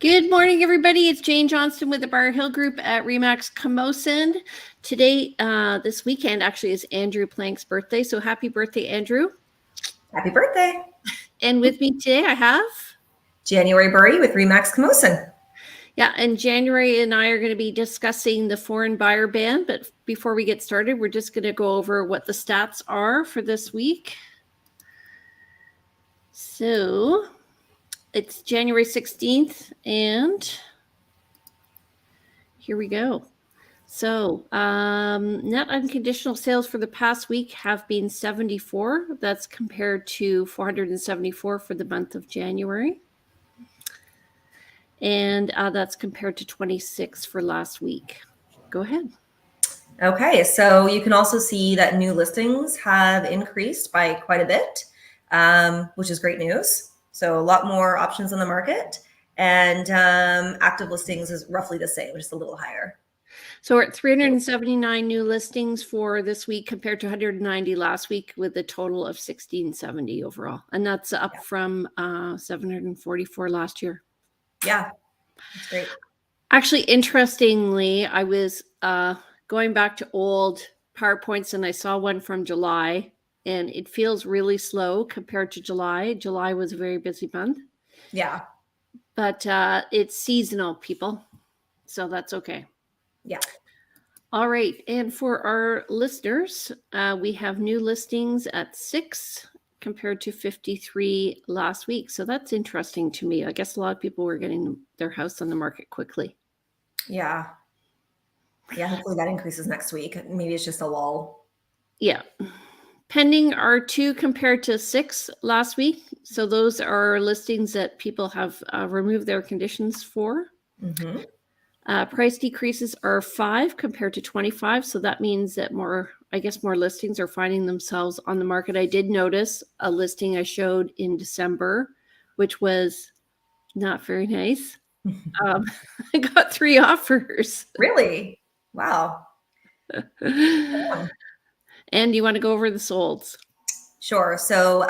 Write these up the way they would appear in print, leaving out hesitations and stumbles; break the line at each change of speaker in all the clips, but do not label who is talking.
Good morning, everybody. It's Jane Johnston with the Bar Hill Group at Remax Camosun. Today, this weekend, actually, is Andrew Plank's birthday. So happy birthday, Andrew.
Happy birthday.
And with me today, I have
January Burry with Remax Camosun.
Yeah, and January and I are going to be discussing the foreign buyer ban. But before we get started, we're just going to go over what the stats are for this week. So it's January 16th, and here we go. So net unconditional sales for the past week have been 74. That's compared to 474 for the month of January. And that's compared to 26 for last week. Go ahead.
Okay, so you can also see that new listings have increased by quite a bit, which is great news. So a lot more options on the market, and active listings is roughly the same, just a little higher.
So we're at 379 new listings for this week compared to 190 last week, with a total of 1670 overall. And that's up from 744 last year.
Yeah, that's great.
Actually, interestingly, I was going back to old PowerPoints and I saw one from July, and it feels really slow compared to July. July was a very busy month.
Yeah.
But it's seasonal, people. So that's okay.
Yeah.
All right. And for our listeners, we have new listings at 6 compared to 53 last week. So that's interesting to me. I guess a lot of people were getting their house on the market quickly.
Yeah. Yeah, hopefully that increases next week. Maybe it's just a lull.
Yeah. Pending are 2 compared to 6 last week. So those are listings that people have removed their conditions for.
Mm-hmm.
Price decreases are 5 compared to 25. So that means that more listings are finding themselves on the market. I did notice a listing I showed in December, which was not very nice. I got 3 offers.
Really? Wow.
And you want to go over the solds?
Sure. So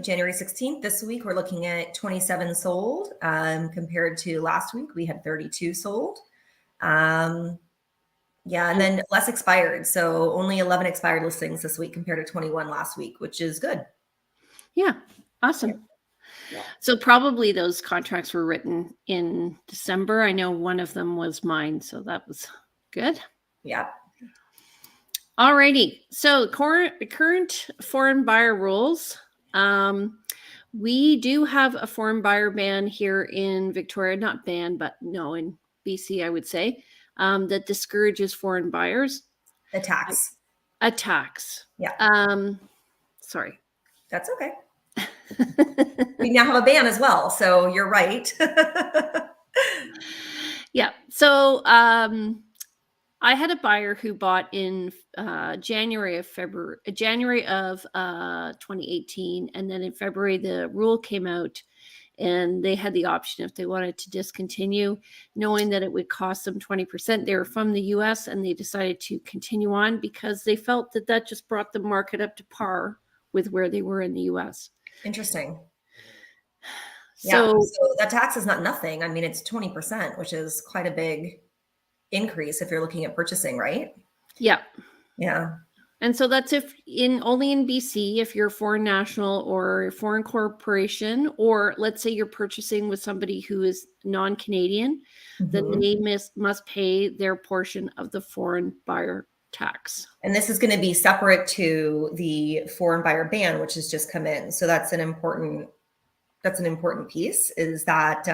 January 16th, this week, we're looking at 27 sold. Compared to last week, we had 32 sold. And then less expired. So only 11 expired listings this week compared to 21 last week, which is good.
Yeah. Awesome. Yeah. So probably those contracts were written in December. I know one of them was mine, so that was good.
Yeah.
All righty. So current foreign buyer rules. We do have a foreign buyer ban here in Victoria, not ban, but no, in BC, I would say, that discourages foreign buyers.
A tax.
A tax.
Yeah.
Sorry.
That's okay. We now have a ban as well, so you're right.
Yeah. So I had a buyer who bought in January of 2018, and then in February the rule came out, and they had the option if they wanted to discontinue, knowing that it would cost them 20%. They were from the US, and they decided to continue on because they felt that just brought the market up to par with where they were in the US.
Interesting. So that tax is not nothing. I mean, it's 20%, which is quite a big increase if you're looking at purchasing, right?
Yeah.
Yeah.
And so that's only in BC, if you're a foreign national or a foreign corporation, or let's say you're purchasing with somebody who is non-Canadian, then they must pay their portion of the foreign buyer tax.
And this is going to be separate to the foreign buyer ban, which has just come in. So that's an important piece, is that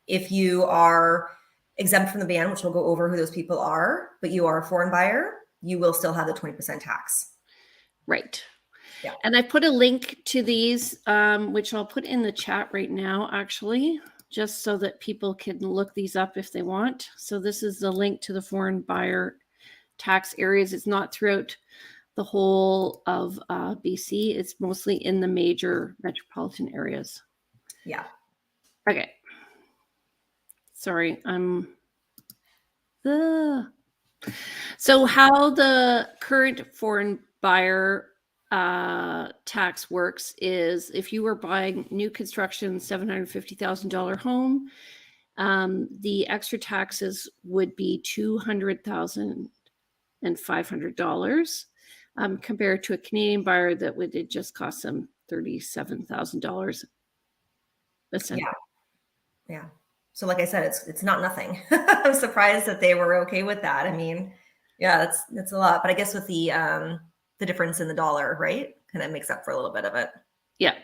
if you are exempt from the ban, which we'll go over who those people are, but you are a foreign buyer, you will still have the 20% tax.
Right.
Yeah.
And I put a link to these, which I'll put in the chat right now, actually, just so that people can look these up if they want. So this is the link to the foreign buyer tax areas. It's not throughout the whole of BC. It's mostly in the major metropolitan areas.
Yeah.
Okay. Sorry, so how the current foreign buyer tax works is if you were buying new construction $750,000 home, the extra taxes would be $200,500 compared to a Canadian buyer that would it just cost them $37,000.
Yeah. Yeah. So like I said, it's not nothing. I'm surprised that they were okay with that. I mean, yeah, that's a lot. But I guess with the difference in the dollar, right, kind of makes up for a little bit of it.
Yeah.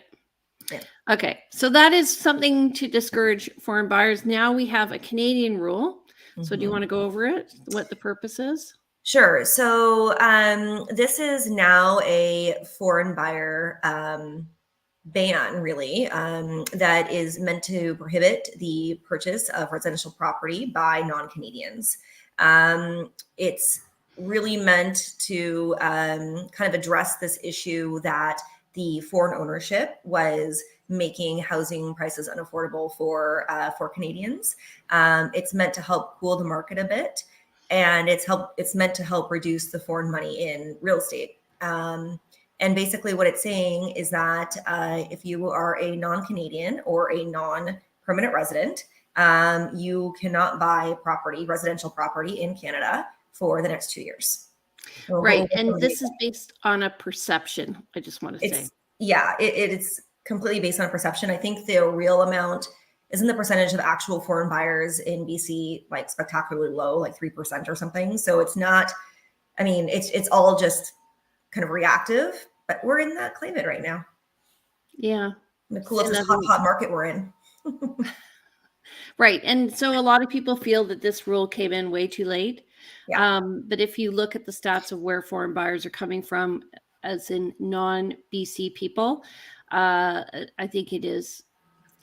Yeah.
Okay. So that is something to discourage foreign buyers. Now we have a Canadian rule. So do you want to go over it? What the purpose is?
Sure. So this is now a foreign buyer ban, really, that is meant to prohibit the purchase of residential property by non-Canadians. It's really meant to kind of address this issue that the foreign ownership was making housing prices unaffordable for Canadians. It's meant to help cool the market a bit, and it's meant to help reduce the foreign money in real estate. And basically what it's saying is that if you are a non-Canadian or a non-permanent resident, you cannot buy residential property in Canada for the next 2 years.
Right. And this is based on a perception, I just want to say.
Yeah, it's completely based on perception. I think the real amount isn't the percentage of actual foreign buyers in BC like spectacularly low, like 3% or something. So it's not, I mean, it's all just kind of reactive, but we're in that climate right now.
Yeah.
The coolest hot market we're in.
Right. And so a lot of people feel that this rule came in way too late.
Yeah.
But if you look at the stats of where foreign buyers are coming from, as in non-BC people, I think it is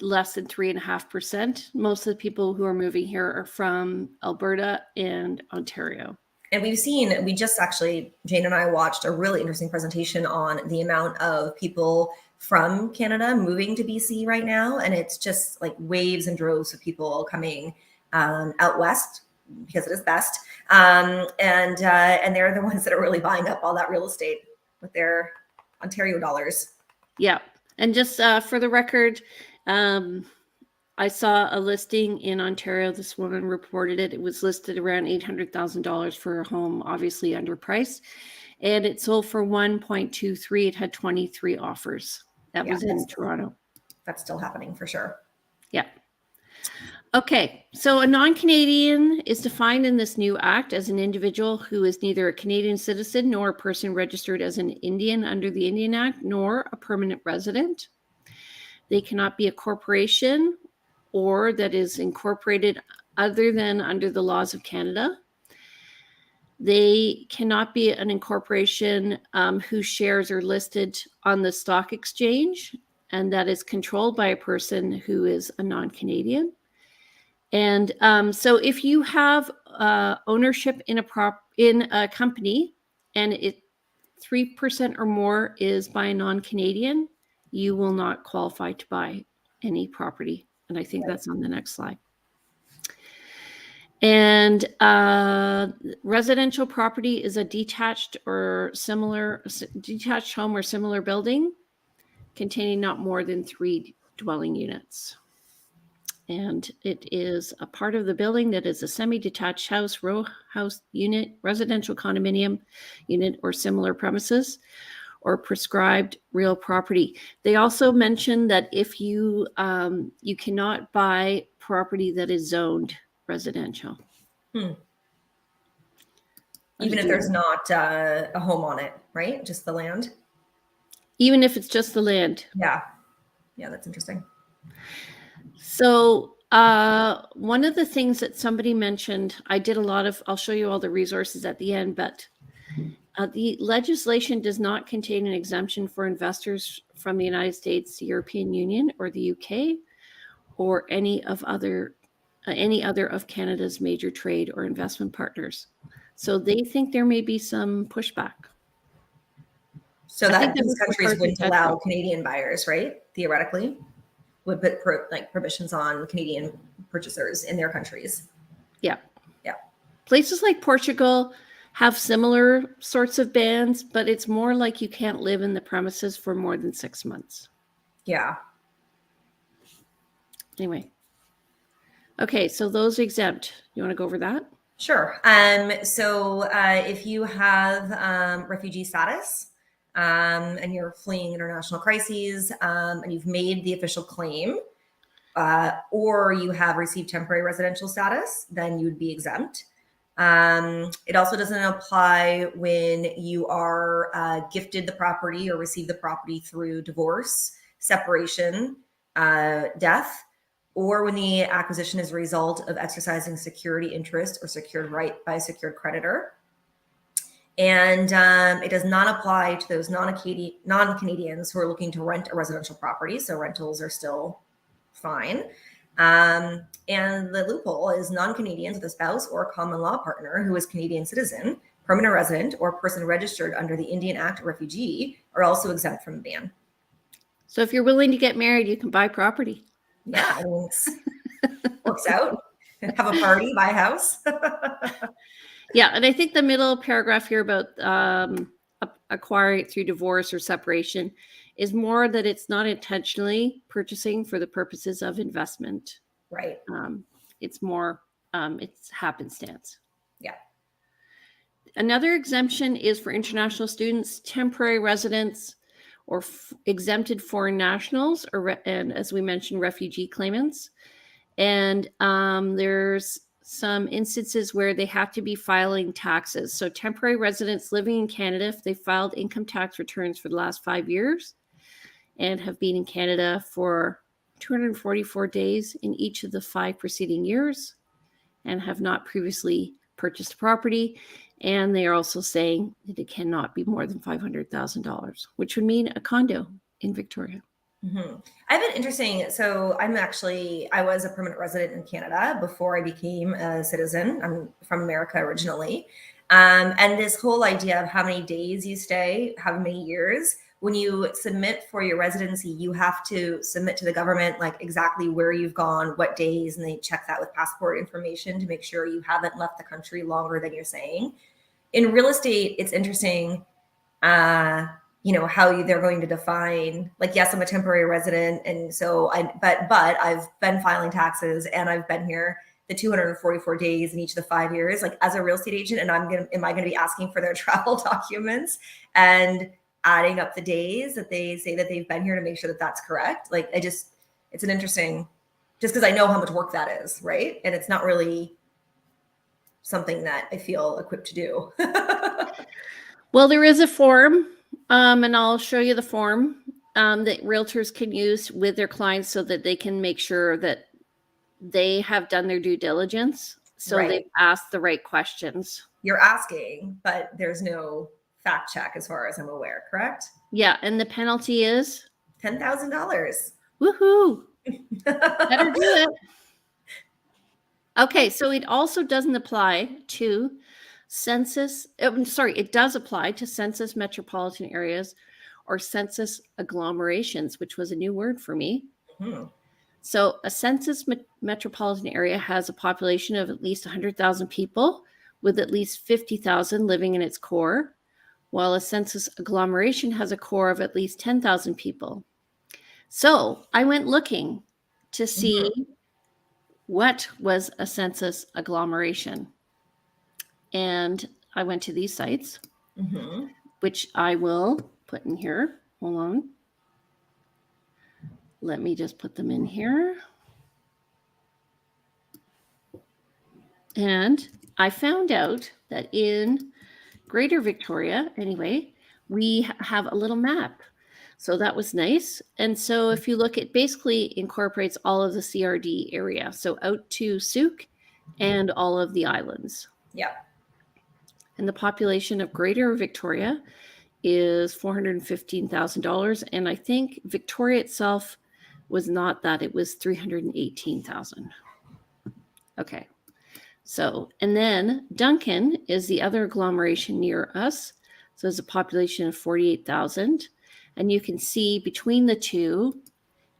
less than 3.5%. Most of the people who are moving here are from Alberta and Ontario.
And we just actually, Jane and I watched a really interesting presentation on the amount of people from Canada moving to BC right now. And it's just like waves and droves of people coming out west because it is best. And they're the ones that are really buying up all that real estate with their Ontario dollars.
Yeah. And just for the record, I saw a listing in Ontario. This woman reported it. It was listed around $800,000 for a home, obviously underpriced. And it sold for 1.23. It had 23 offers. That was in Toronto.
That's still happening for sure.
Yeah. Okay. So a non-Canadian is defined in this new act as an individual who is neither a Canadian citizen nor a person registered as an Indian under the Indian Act, nor a permanent resident. They cannot be a corporation or that is incorporated other than under the laws of Canada. They cannot be an incorporation whose shares are listed on the stock exchange and that is controlled by a person who is a non-Canadian. And so if you have ownership in a company and 3% or more is by a non-Canadian, you will not qualify to buy any property. And I think that's on the next slide. And residential property is a detached home or similar building containing not more than 3 dwelling units. And it is a part of the building that is a semi-detached house, row house unit, residential condominium unit, or similar premises, or prescribed real property. They also mentioned that if you you cannot buy property that is zoned residential.
Even if there's not a home on it, right? Just the land?
Even if it's just the land.
Yeah. Yeah, that's interesting.
So one of the things that somebody mentioned, I'll show you all the resources at the end, but the legislation does not contain an exemption for investors from the United States, the European Union, or the UK, or any other of Canada's major trade or investment partners. So they think there may be some pushback.
So that these countries wouldn't allow Canadian buyers, right? Theoretically, would put prohibitions on Canadian purchasers in their countries.
Yeah.
Yeah.
Places like Portugal, have similar sorts of bans, but it's more like you can't live in the premises for more than 6 months.
Yeah.
Anyway. Okay, so those exempt. You want to go over that?
Sure. So if you have refugee status and you're fleeing international crises and you've made the official claim, or you have received temporary residential status, then you'd be exempt. It also doesn't apply when you are gifted the property or received the property through divorce, separation, death, or when the acquisition is a result of exercising security interest or secured right by a secured creditor. And it does not apply to those non-Canadians who are looking to rent a residential property. So rentals are still fine. And the loophole is non-Canadians with a spouse or common law partner who is Canadian citizen, permanent resident, or person registered under the Indian Act refugee are also exempt from the ban.
So if you're willing to get married, you can buy property.
Yeah, I mean, it works out. Have a party, buy a house.
Yeah, and I think the middle paragraph here about acquiring it through divorce or separation is more that it's not intentionally purchasing for the purposes of investment.
Right.
It's more, it's happenstance.
Yeah.
Another exemption is for international students, temporary residents, or exempted foreign nationals, and as we mentioned, refugee claimants. And there's some instances where they have to be filing taxes. So temporary residents living in Canada, if they filed income tax returns for the last 5 years and have been in Canada for 244 days in each of the 5 preceding years and have not previously purchased property. And they are also saying that it cannot be more than $500,000, which would mean a condo in Victoria.
Mm-hmm. I have an interesting, so I was a permanent resident in Canada before I became a citizen. I'm from America originally. And this whole idea of how many days you stay, how many years, when you submit for your residency, you have to submit to the government like exactly where you've gone, what days, and they check that with passport information to make sure you haven't left the country longer than you're saying. In real estate, it's interesting, how they're going to define, like, yes, I'm a temporary resident. And so but I've been filing taxes and I've been here the 244 days in each of the 5 years, like as a real estate agent. And am I going to be asking for their travel documents and adding up the days that they say that they've been here to make sure that that's correct? Like, it's an interesting, just because I know how much work that is, right? And it's not really something that I feel equipped to do.
Well, there is a form, and I'll show you the form that realtors can use with their clients so that they can make sure that they have done their due diligence. So
Right.
They've asked the right questions.
You're asking, but there's no fact check as far as I'm aware, correct?
Yeah, and the penalty is
$10,000.
woohoo. Better do it. Okay, so it also doesn't apply to census. It does apply to census metropolitan areas or census agglomerations, which was a new word for me.
Mm-hmm.
So a census metropolitan area has a population of at least 100,000 people with at least 50,000 living in its core, while a census agglomeration has a core of at least 10,000 people. So I went looking to see what was a census agglomeration. And I went to these sites, which I will put in here. Hold on. Let me just put them in here. And I found out that in Greater Victoria, anyway, we have a little map. So that was nice. And so if you look, it basically incorporates all of the CRD area. So out to Souk and all of the islands.
Yeah.
And the population of Greater Victoria is $415,000. And I think Victoria itself was not that. It was 318,000. Okay. So, and then Duncan is the other agglomeration near us. So there's a population of 48,000. And you can see between the two,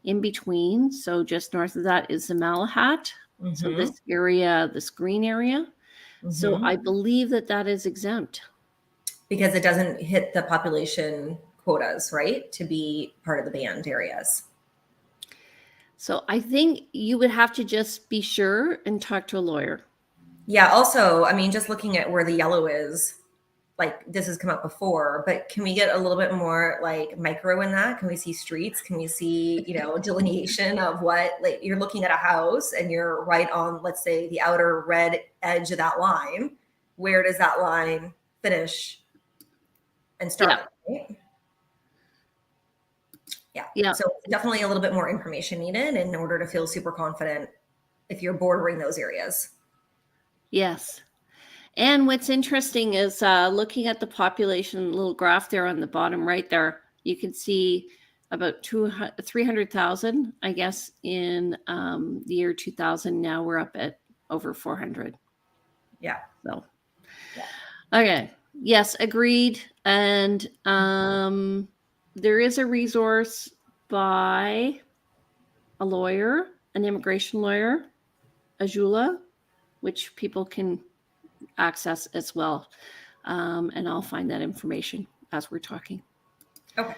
in between, so just north of that is the Malahat. So this area, this green area, So
Mhm.
I believe that that is exempt.
Because it doesn't hit the population quotas, right? To be part of the banned areas.
So I think you would have to just be sure and talk to a lawyer.
Yeah. Also, I mean, just looking at where the yellow is, like this has come up before, but can we get a little bit more like micro in that? Can we see streets? Can we see, delineation of what, like you're looking at a house and you're right on, let's say, the outer red edge of that line. Where does that line finish and start? Right? Yeah.
Yeah.
So definitely a little bit more information needed in order to feel super confident if you're bordering those areas.
Yes. And what's interesting is looking at the population little graph there on the bottom right there, you can see about 300,000, I guess, in the year 2000. Now we're up at over 400.
Yeah.
So,
Yeah.
okay. Yes, agreed. And there is a resource by a lawyer, an immigration lawyer, Ajula, which people can access as well. And I'll find that information as we're talking.
Okay.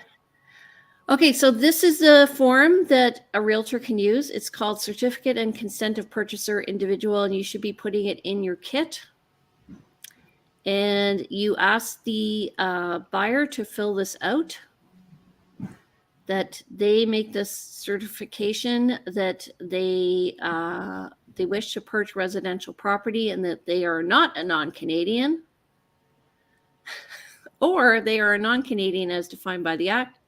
Okay, so this is the form that a realtor can use. It's called Certificate and Consent of Purchaser Individual, and you should be putting it in your kit. And you ask the buyer to fill this out, that they make this certification that they wish to purchase residential property and that they are not a non-Canadian, or they are a non-Canadian as defined by the Act.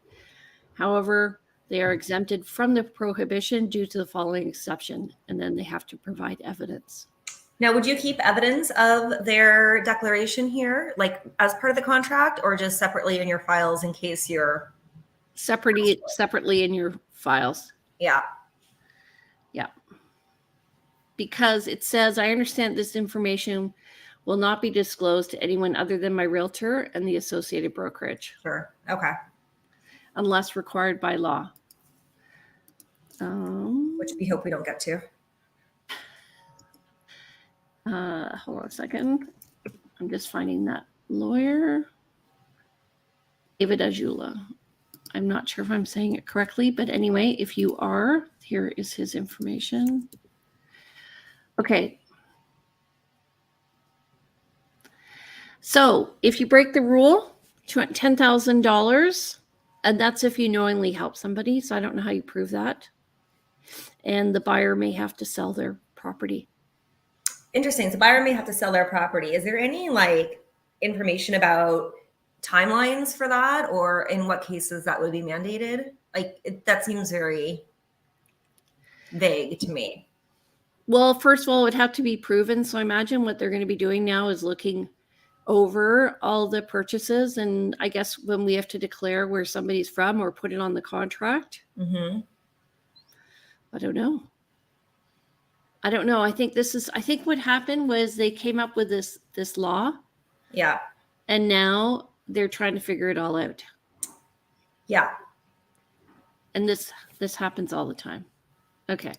However, they are exempted from the prohibition due to the following exception, and then they have to provide evidence.
Now, would you keep evidence of their declaration here, like as part of the contract, or just separately in your files in case you're
separately in your files?
Yeah.
Yeah. Because it says, I understand this information will not be disclosed to anyone other than my realtor and the associated brokerage.
Sure. Okay.
Unless required by law.
Which we hope we don't get to.
Hold on a second. I'm just finding that lawyer. David Ajula. I'm not sure if I'm saying it correctly, but anyway, if you are, here is his information. Okay. So if you break the rule, $10,000, and that's if you knowingly help somebody. So I don't know how you prove that. And the buyer may have to sell their property.
Interesting. So buyer may have to sell their property. Is there any information about timelines for that, or in what cases that would be mandated? That seems very vague to me.
Well, first of all, it would have to be proven. So I imagine what they're going to be doing now is looking over all the purchases. And I guess when we have to declare where somebody's from or put it on the contract,
Mm-hmm.
I don't know. I think what happened was they came up with this law.
Yeah.
And now they're trying to figure it all out.
Yeah.
And this happens all the time. Okay.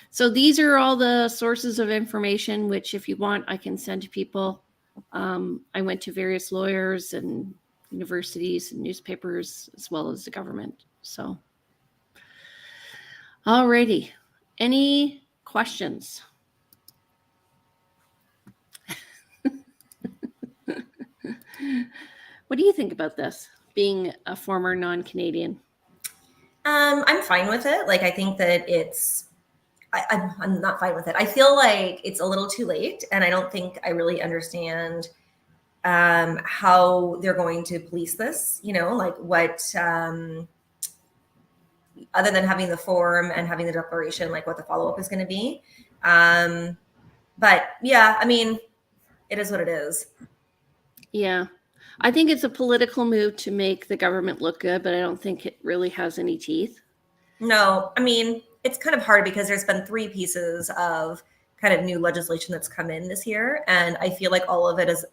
So these are all the sources of information, which if you want, I can send to people. I went to various lawyers and universities and newspapers, as well as the government. So, alrighty. Any questions? What do you think about this, being a former non-Canadian?
I'm fine with it. I think that I'm not fine with it. I feel like it's a little too late, and I don't think I really understand how they're going to police this. What, other than having the form and having the declaration, what the follow-up is going to be. But yeah, I mean, it is what it is.
Yeah. I think it's a political move to make the government look good, but I don't think it really has any teeth.
No, I mean, it's kind of hard because there's been 3 pieces of kind of new legislation that's come in this year. And I feel like all of it is,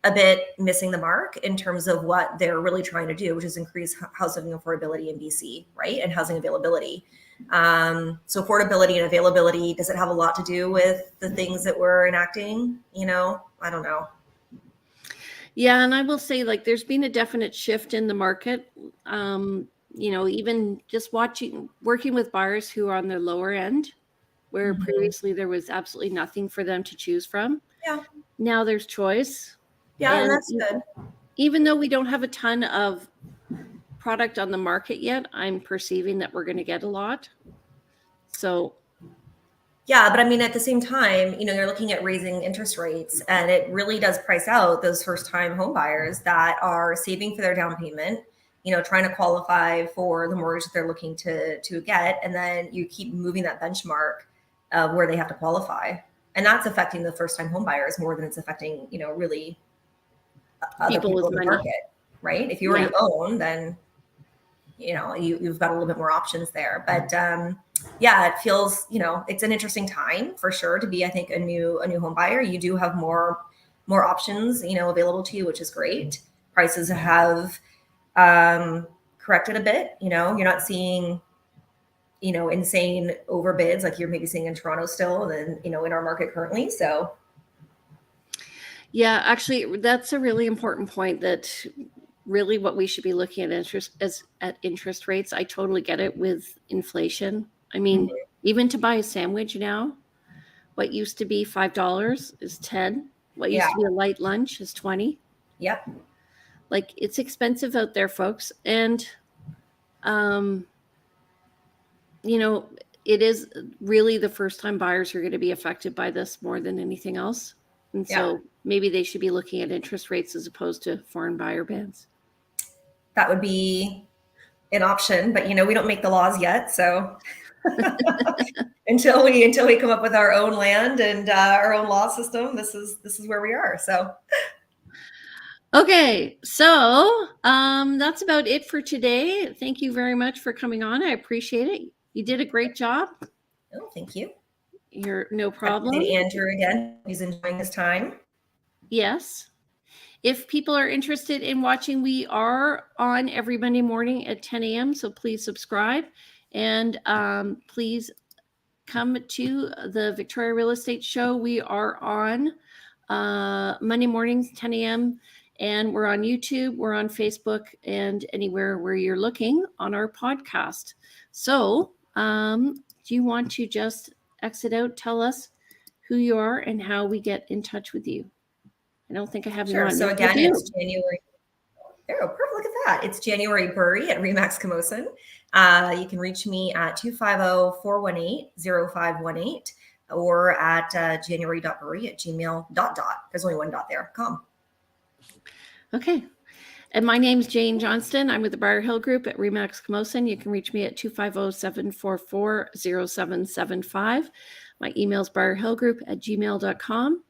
a bit missing the mark in terms of what they're really trying to do, which is increase housing affordability in BC, right? And housing availability. So affordability and availability, does it have a lot to do with the things that we're enacting? You know, I don't know.
Yeah, and I will say, like, there's been a definite shift in the market. You know, even just working with buyers who are on the lower end, where previously there was absolutely nothing for them to choose from.
Yeah.
Now there's choice.
Yeah, and that's good.
Even though we don't have a ton of product on the market yet, I'm perceiving that we're going to get a lot. So
yeah, but I mean, at the same time, you know, you're looking at raising interest rates, and it really does price out those first-time home buyers that are saving for their down payment, you know, trying to qualify for the mortgage that they're looking to get, and then you keep moving that benchmark of where they have to qualify, and that's affecting the first-time home buyers more than it's affecting, you know, really other people in the market, right? If you already own, then you know you've got a little bit more options there, but yeah, it feels, you know, it's an interesting time for sure to be, I think, a new home buyer. You do have more options, you know, available to you, which is great. Prices have corrected a bit. You know, you're not seeing, you know, insane overbids like you're maybe seeing in Toronto still, and you know, in our market currently. So
yeah, actually, that's a really important point, that really what we should be looking at interest rates. I totally get it with inflation. I mean, even to buy a sandwich now, what used to be $5 is $10. What used to be a light lunch is $20.
Yep.
Like, it's expensive out there, folks. And, you know, it is really the first-time buyers who are going to be affected by this more than anything else. And so maybe they should be looking at interest rates as opposed to foreign buyer bans.
That would be an option, but you know, we don't make the laws yet, so until we come up with our own land and our own law system, this is where we are. So
okay, so that's about it for today. Thank you very much for coming on. I appreciate it. You did a great job.
Oh, thank you.
You're no problem.
Andrew again, he's enjoying his time.
Yes. If people are interested in watching, we are on every Monday morning at 10 a.m. So please subscribe, and please come to the Victoria Real Estate Show. We are on Monday mornings, 10 a.m. And we're on YouTube, we're on Facebook, and anywhere where you're looking on our podcast. So do you want to just exit out, tell us who you are and how we get in touch with you? I don't think I have you on.
So again, it's January. Oh, perfect. Look at that. It's January Burry at Remax Camosun. You can reach me at 250-418-0518 or at january.burry@gmail.com. There's only one dot there. .com.
Okay. And my name's Jane Johnston. I'm with the Briar Hill Group at Remax Camosun. You can reach me at 250-744-0775. My email is briarhillgroup@gmail.com.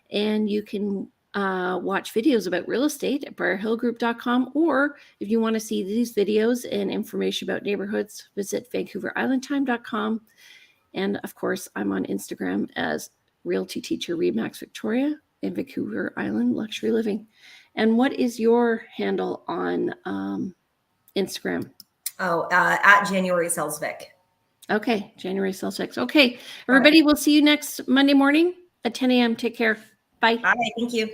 And you can watch videos about real estate at briarhillgroup.com, or if you want to see these videos and information about neighborhoods, visit vancouverislandtime.com. And of course, I'm on Instagram as Realty Teacher Remax Victoria and Vancouver Island Luxury Living. And what is your handle on Instagram?
Oh, at January Sells Vic.
Okay, January Sells Vic. Okay, everybody, we'll see you next Monday morning at 10 a.m. Take care. Bye.
Bye. Thank you.